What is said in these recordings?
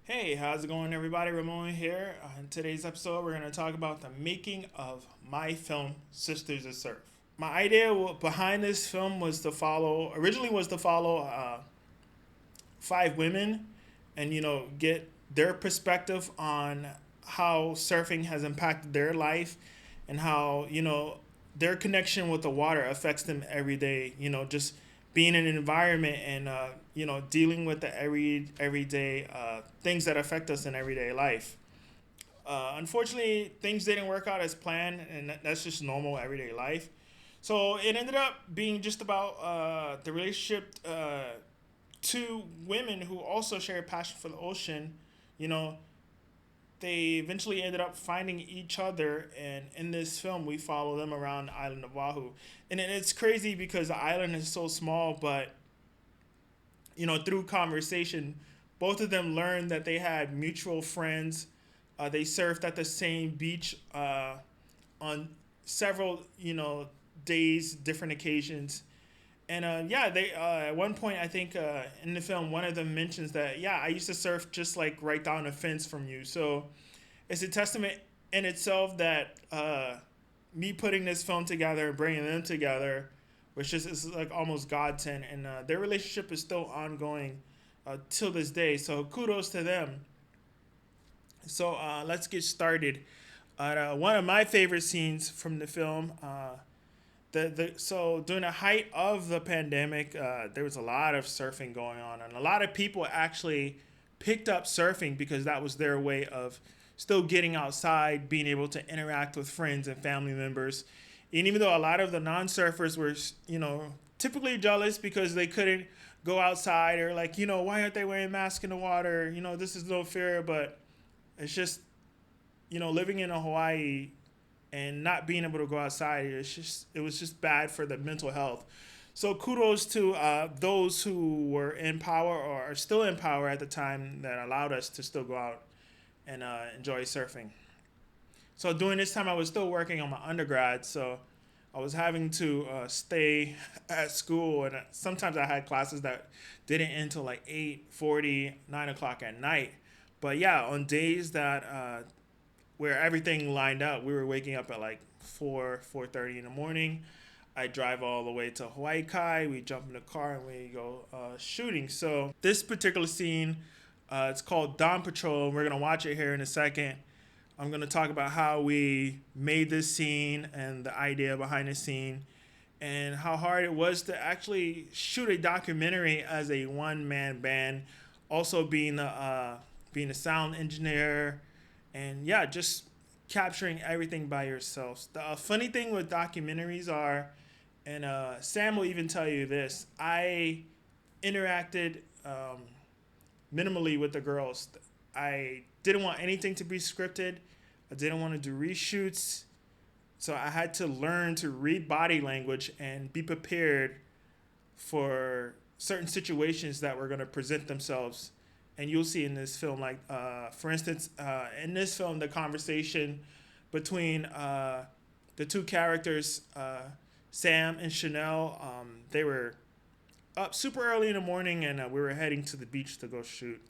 Hey, how's it going, everybody? Ramon here. In today's episode, we're going to talk about the making of my film, Sisters of Surf. My idea behind this film was to follow, originally was to follow five women and, get their perspective on how surfing has impacted their life and how, their connection with the water affects them every day. Just being in an environment and dealing with the everyday things that affect us in everyday life. Unfortunately, things didn't work out as planned, and that's just normal everyday life. So it ended up being just about the relationship. Two women who also share a passion for the ocean. You know, they eventually ended up finding each other, and in this film we follow them around the island of Oahu. And it's crazy because the island is so small, but through conversation, both of them learned that they had mutual friends. They surfed at the same beach on several days, different occasions. And yeah, they at one point, I think in the film, one of them mentions that, yeah, I used to surf just like right down the fence from you. So it's a testament in itself that me putting this film together and bringing them together was just, it's like almost godsend. And their relationship is still ongoing till this day. So kudos to them. So let's get started. One of my favorite scenes from the film. So during the height of the pandemic, there was a lot of surfing going on, and a lot of people actually picked up surfing because that was their way of still getting outside, being able to interact with friends and family members. And even though a lot of the non-surfers were, typically jealous because they couldn't go outside, or like, why aren't they wearing masks in the water? This is no fair. But it's just, living in a Hawaii and not being able to go outside, it was just bad for the mental health. So kudos to those who were in power or are still in power at the time that allowed us to still go out and enjoy surfing. So during this time, I was still working on my undergrad, so I was having to stay at school, and sometimes I had classes that didn't end until like 8:40, 9 o'clock at night. But yeah, on days that where everything lined up, we were waking up at like 4:30 in the morning. I drive all the way to Hawaii Kai. We jump in the car and we go shooting. So this particular scene, it's called Dawn Patrol. We're gonna watch it here in a second. I'm gonna talk about how we made this scene and the idea behind the scene, and how hard it was to actually shoot a documentary as a one man band. Also being a sound engineer, and yeah, just capturing everything by yourself. The funny thing with documentaries are, and Sam will even tell you this, I interacted minimally with the girls. I didn't want anything to be scripted. I didn't want to do reshoots. So I had to learn to read body language and be prepared for certain situations that were going to present themselves. And you'll see in this film, like, for instance, in this film, the conversation between the two characters, Sam and Chanel, they were up super early in the morning, and we were heading to the beach to go shoot.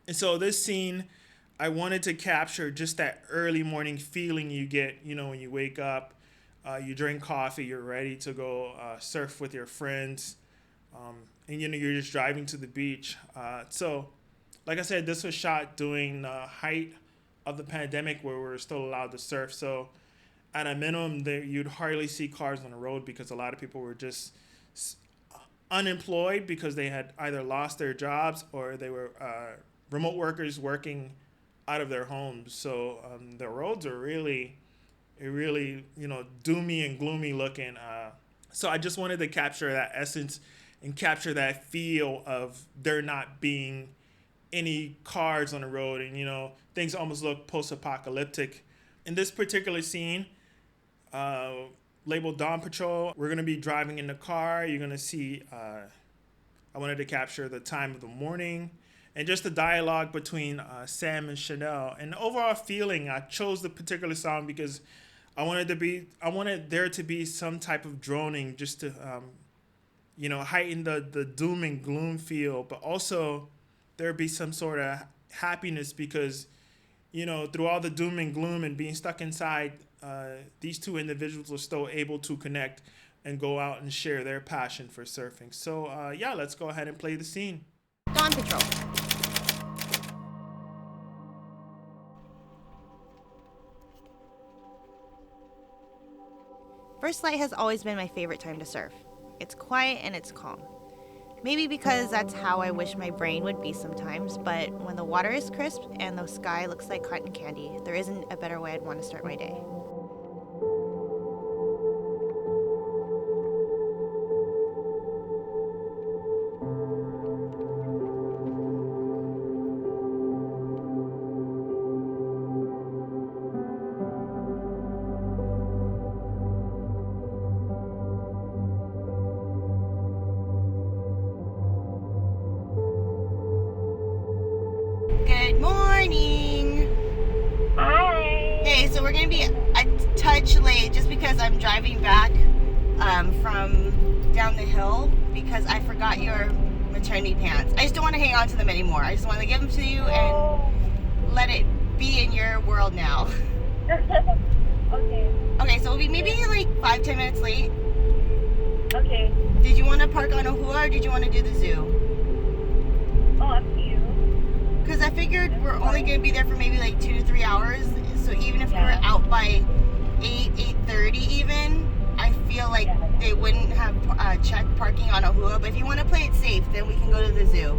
And so this scene, I wanted to capture just that early morning feeling you get, when you wake up, you drink coffee, you're ready to go surf with your friends, and you're just driving to the beach. So, like I said, this was shot during the height of the pandemic where we were still allowed to surf. So, at a minimum, you'd hardly see cars on the road because a lot of people were just unemployed because they had either lost their jobs or they were remote workers working out of their homes. So the roads are really, doomy and gloomy looking. So I just wanted to capture that essence and capture that feel of there not being any cars on the road, and things almost look post-apocalyptic. In this particular scene, uh, labeled Dawn Patrol, we're gonna be driving in the car. You're gonna see. I wanted to capture the time of the morning and just the dialogue between Sam and Chanel, and the overall feeling. I chose the particular song because I wanted there to be some type of droning just to heighten the doom and gloom feel, but also there be some sort of happiness because, through all the doom and gloom and being stuck inside, these two individuals are still able to connect and go out and share their passion for surfing. So, yeah, let's go ahead and play the scene. Dawn Patrol. First light has always been my favorite time to surf. It's quiet and it's calm. Maybe because that's how I wish my brain would be sometimes, but when the water is crisp and the sky looks like cotton candy, there isn't a better way I'd want to start my day. Good morning! Hi. Hey, so we're gonna be a touch late just because I'm driving back from down the hill because I forgot your maternity pants. I just don't want to hang on to them anymore. I just want to give them to you and let it be in your world now. Okay. Okay, so we'll be maybe like 5-10 minutes late. Okay. Did you want to park on Ohua or did you want to do the zoo? Oh, up to you. Because I figured we're only going to be there for maybe like 2 to 3 hours. So even if we were Yeah. out by 8:30 even, I feel like they wouldn't have checked parking on Ohua. But if you want to play it safe, then we can go to the zoo.